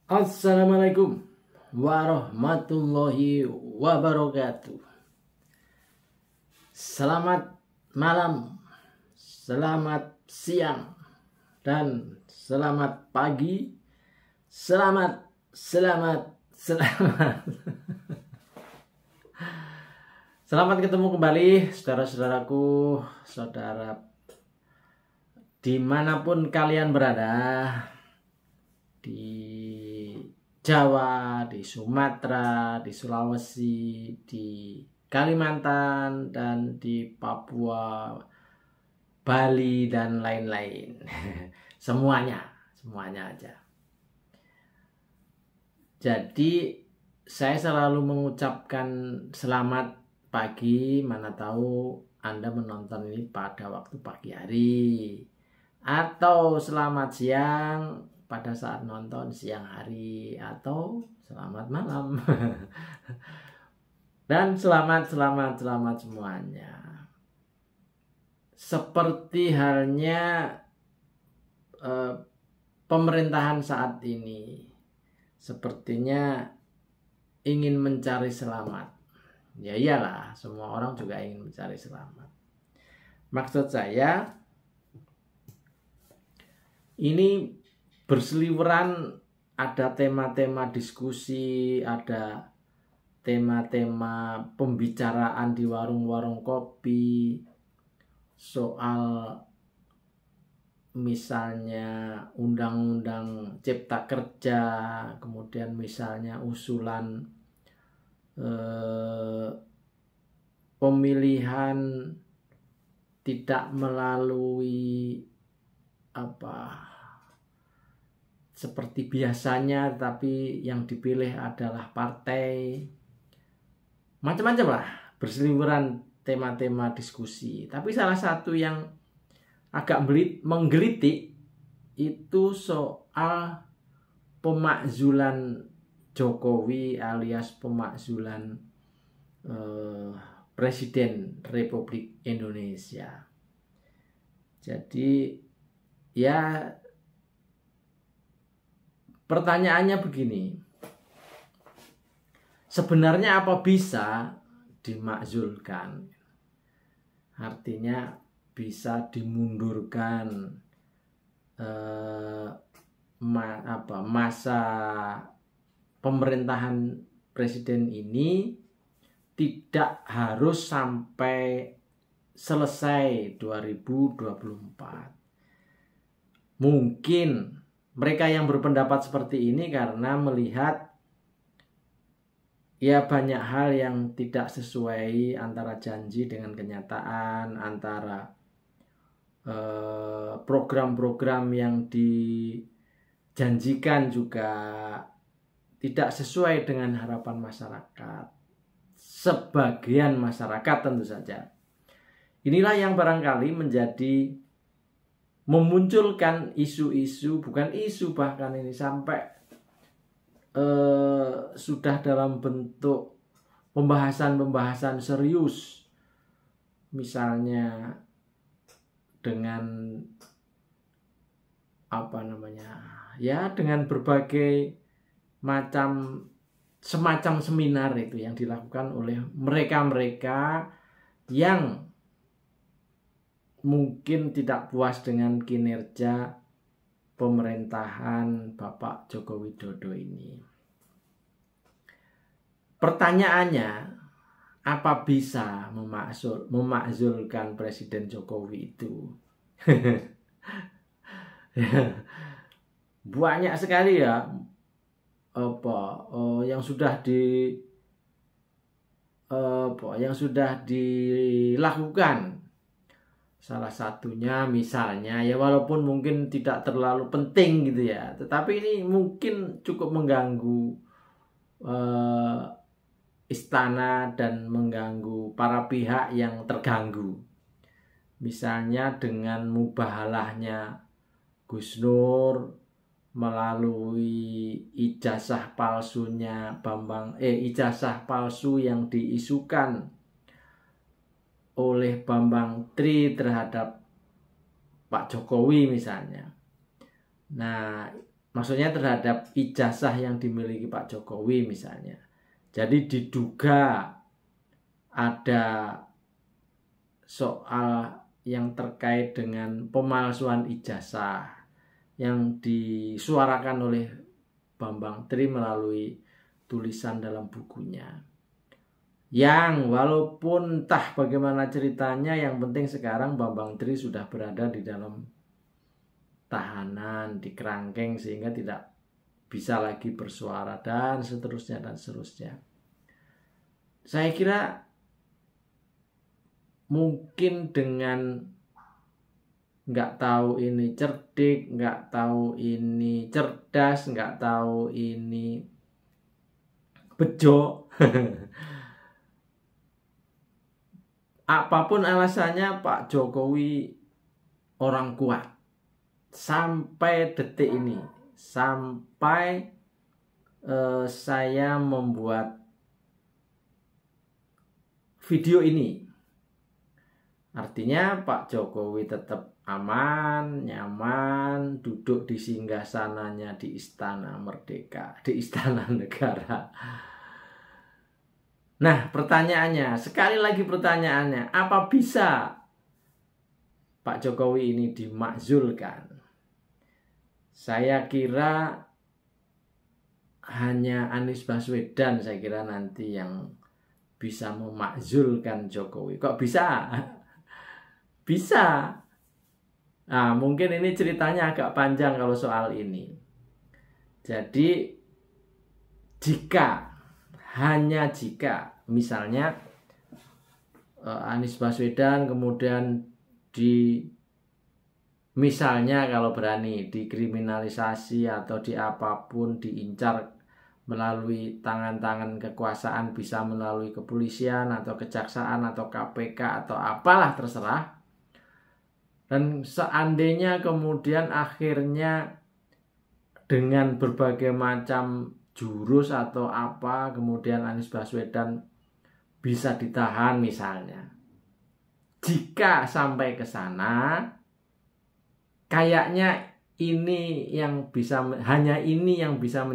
Assalamualaikum warahmatullahi wabarakatuh. Selamat malam, selamat siang, dan selamat pagi. Selamat. Selamat ketemu kembali, saudara-saudaraku, saudara dimanapun kalian berada, di Jawa, di Sumatera, di Sulawesi, di Kalimantan, dan di Papua, Bali, dan lain-lain. Semuanya aja. Jadi saya selalu mengucapkan selamat pagi, mana tahu Anda menonton ini pada waktu pagi hari, atau selamat siang pada saat nonton siang hari, atau selamat malam. Dan selamat semuanya. Seperti halnya pemerintahan saat ini, sepertinya ingin mencari selamat. Ya iyalah, semua orang juga ingin mencari selamat. Maksud saya, ini berseliweran, ada tema-tema diskusi, ada tema-tema pembicaraan di warung-warung kopi soal misalnya undang-undang cipta kerja, kemudian misalnya usulan pemilihan tidak melalui seperti biasanya, tapi yang dipilih adalah partai. Macam-macam lah, berseliweran tema-tema diskusi. Tapi salah satu yang agak menggelitik itu soal pemakzulan Jokowi alias pemakzulan Presiden Republik Indonesia. Jadi ya, pertanyaannya begini, sebenarnya apa bisa dimakzulkan? Artinya bisa dimundurkan masa pemerintahan presiden ini tidak harus sampai selesai 2024. Mungkin mereka yang berpendapat seperti ini karena melihat ya banyak hal yang tidak sesuai antara janji dengan kenyataan, antara program-program yang dijanjikan juga tidak sesuai dengan harapan masyarakat. Sebagian masyarakat tentu saja. Inilah yang barangkali menjadi memunculkan isu-isu, bukan isu bahkan ini sampai sudah dalam bentuk pembahasan serius, misalnya dengan dengan berbagai macam semacam seminar itu yang dilakukan oleh mereka-mereka yang mungkin tidak puas dengan kinerja pemerintahan Bapak Joko Widodo ini. Pertanyaannya, apa bisa memakzulkan Presiden Jokowi itu? Banyak sekali ya yang sudah dilakukan. Salah satunya misalnya ya, walaupun mungkin tidak terlalu penting gitu ya, tetapi ini mungkin cukup mengganggu istana dan mengganggu para pihak yang terganggu. Misalnya dengan mubahalahnya Gus Nur melalui ijazah palsu yang diisukan oleh Bambang Tri terhadap Pak Jokowi misalnya. Nah, maksudnya terhadap ijazah yang dimiliki Pak Jokowi misalnya. Jadi diduga ada soal yang terkait dengan pemalsuan ijazah yang disuarakan oleh Bambang Tri melalui tulisan dalam bukunya. Yang walaupun entah bagaimana ceritanya, yang penting sekarang Bambang Tri sudah berada di dalam tahanan, di kerangkeng, sehingga tidak bisa lagi bersuara dan seterusnya dan seterusnya. Saya kira mungkin dengan nggak tahu ini cerdik, nggak tahu ini cerdas, nggak tahu ini bejo, apapun alasannya Pak Jokowi orang kuat sampai detik ini, sampai saya membuat video ini. Artinya Pak Jokowi tetap aman, nyaman, duduk di singgasananya di Istana Merdeka, di Istana Negara. Nah, pertanyaannya, sekali lagi pertanyaannya, apa bisa Pak Jokowi ini dimakzulkan? Saya kira hanya Anies Baswedan, saya kira nanti yang bisa memakzulkan Jokowi. Kok bisa? Bisa. Nah, mungkin ini ceritanya agak panjang kalau soal ini. Jadi, hanya jika misalnya Anies Baswedan kemudian misalnya kalau berani dikriminalisasi atau apapun, diincar melalui tangan-tangan kekuasaan, bisa melalui kepolisian atau kejaksaan atau KPK atau apalah terserah. Dan seandainya kemudian akhirnya dengan berbagai macam jurus atau apa, kemudian Anies Baswedan bisa ditahan misalnya. Jika sampai ke sana, kayaknya hanya ini yang bisa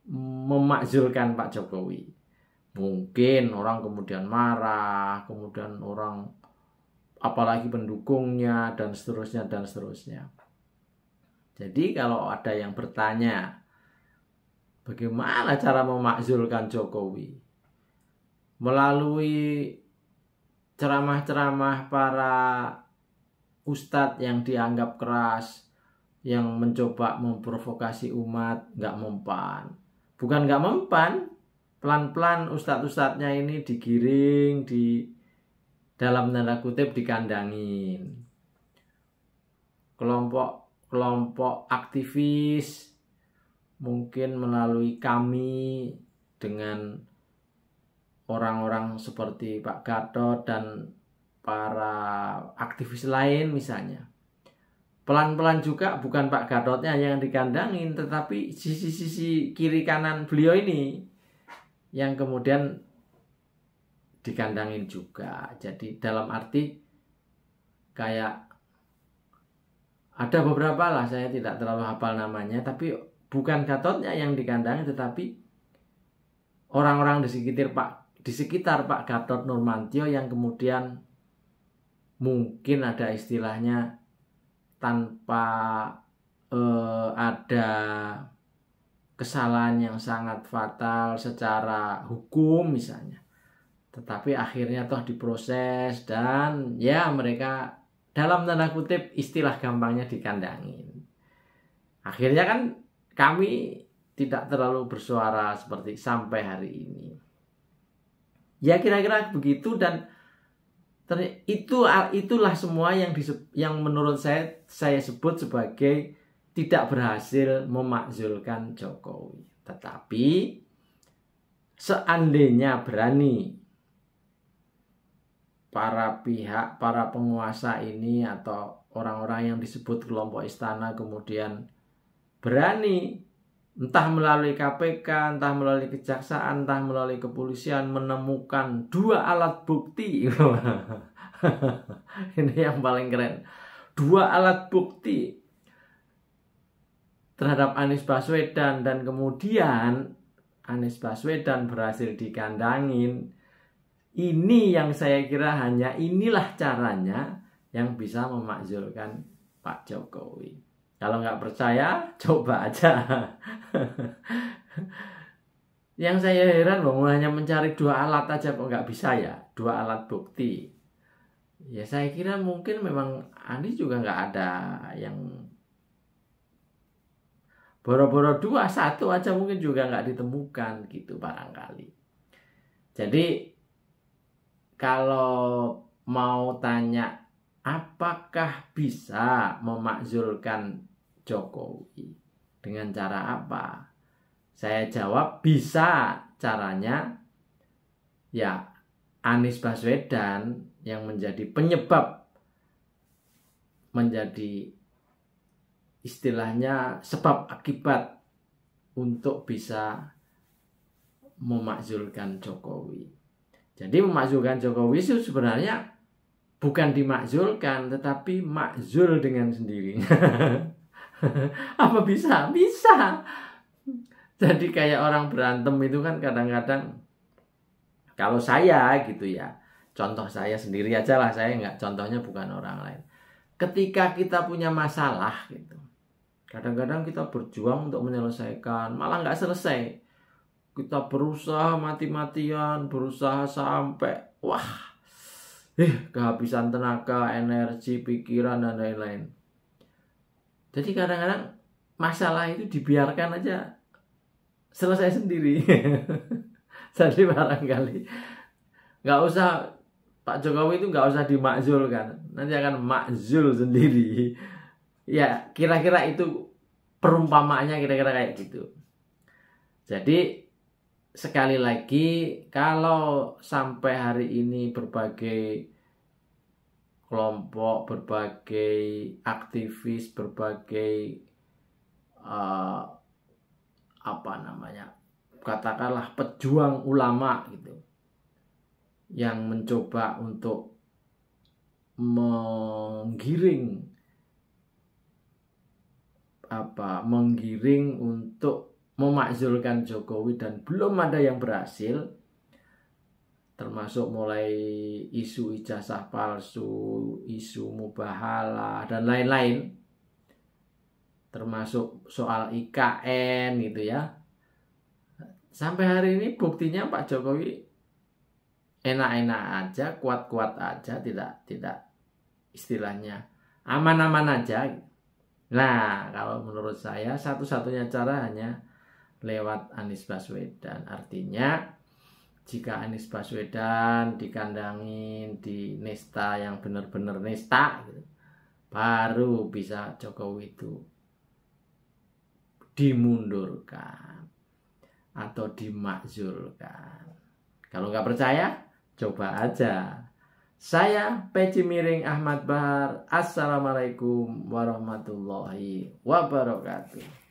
memakzulkan Pak Jokowi. Mungkin orang kemudian marah, kemudian orang apalagi pendukungnya dan seterusnya dan seterusnya. Jadi kalau ada yang bertanya bagaimana cara memakzulkan Jokowi melalui ceramah-ceramah para ustadz yang dianggap keras, yang mencoba memprovokasi umat, nggak mempan. Bukan nggak mempan, pelan-pelan ustadz-ustadznya ini digiring, dalam tanda kutip dikandangin. Kelompok aktivis mungkin melalui kami dengan orang-orang seperti Pak Gatot dan para aktivis lain misalnya. Pelan-pelan juga bukan Pak Gatotnya yang dikandangin, tetapi sisi-sisi kiri kanan beliau ini yang kemudian dikandangin juga. Jadi dalam arti kayak ada beberapa lah, saya tidak terlalu hafal namanya, tapi bukan Gatotnya yang dikandangin, tetapi orang-orang di sekitar Pak Gatot Nurmantio yang kemudian mungkin ada istilahnya tanpa ada kesalahan yang sangat fatal secara hukum misalnya, tetapi akhirnya toh diproses dan ya mereka dalam tanda kutip istilah gampangnya dikandangin. Akhirnya kan kami tidak terlalu bersuara seperti sampai hari ini. Ya kira-kira begitu, dan itulah semua yang menurut saya sebut sebagai tidak berhasil memakzulkan Jokowi. Tetapi seandainya berani para penguasa ini atau orang-orang yang disebut kelompok istana kemudian berani entah melalui KPK, entah melalui kejaksaan, entah melalui kepolisian menemukan 2 alat bukti. Ini yang paling keren. 2 alat bukti terhadap Anies Baswedan dan kemudian Anies Baswedan berhasil dikandangin. Ini yang saya kira hanya inilah caranya yang bisa memakzulkan Pak Jokowi. Kalau nggak percaya, coba aja. Yang saya heran, hanya mencari 2 alat aja kok nggak bisa ya, 2 alat bukti. Ya saya kira mungkin memang Anies juga nggak ada yang boro-boro 2, 1 aja mungkin juga nggak ditemukan gitu barangkali. Jadi kalau mau tanya apakah bisa memakzulkan Jokowi dengan cara apa? Saya jawab bisa. Caranya ya Anies Baswedan yang menjadi penyebab, menjadi istilahnya sebab akibat untuk bisa memakzulkan Jokowi. Jadi memakzulkan Jokowi itu sebenarnya bukan dimakzulkan, tetapi makzul dengan sendirinya. Apa bisa? Bisa. Jadi kayak orang berantem itu kan kadang-kadang, kalau saya gitu ya, contoh saya sendiri aja lah, saya nggak, contohnya bukan orang lain. Ketika kita punya masalah gitu, kadang-kadang kita berjuang untuk menyelesaikan, malah nggak selesai. Kita berusaha mati-matian, berusaha sampai kehabisan tenaga, energi, pikiran, dan lain-lain. Jadi kadang-kadang masalah itu dibiarkan aja selesai sendiri. Jadi barangkali nggak usah, Pak Jokowi itu nggak usah dimakzulkan, nanti akan makzul sendiri. Ya kira-kira itu perumpamaannya, kira-kira kayak gitu. Jadi sekali lagi, kalau sampai hari ini berbagai kelompok, berbagai aktivis, berbagai katakanlah pejuang ulama gitu, yang mencoba untuk menggiring untuk memakzulkan Jokowi dan belum ada yang berhasil, termasuk mulai isu ijazah palsu, isu mubahalah, dan lain-lain, termasuk soal IKN gitu ya. Sampai hari ini buktinya Pak Jokowi enak-enak aja, kuat-kuat aja, tidak istilahnya aman-aman aja. Nah, kalau menurut saya satu-satunya cara hanya lewat Anies Baswedan. Artinya jika Anies Baswedan dikandangin di nista yang benar-benar nista gitu, baru bisa Jokowi itu dimundurkan atau dimakzulkan. Kalau nggak percaya, coba aja. Saya Peci Miring Ahmad Bahar. Assalamualaikum warahmatullahi wabarakatuh.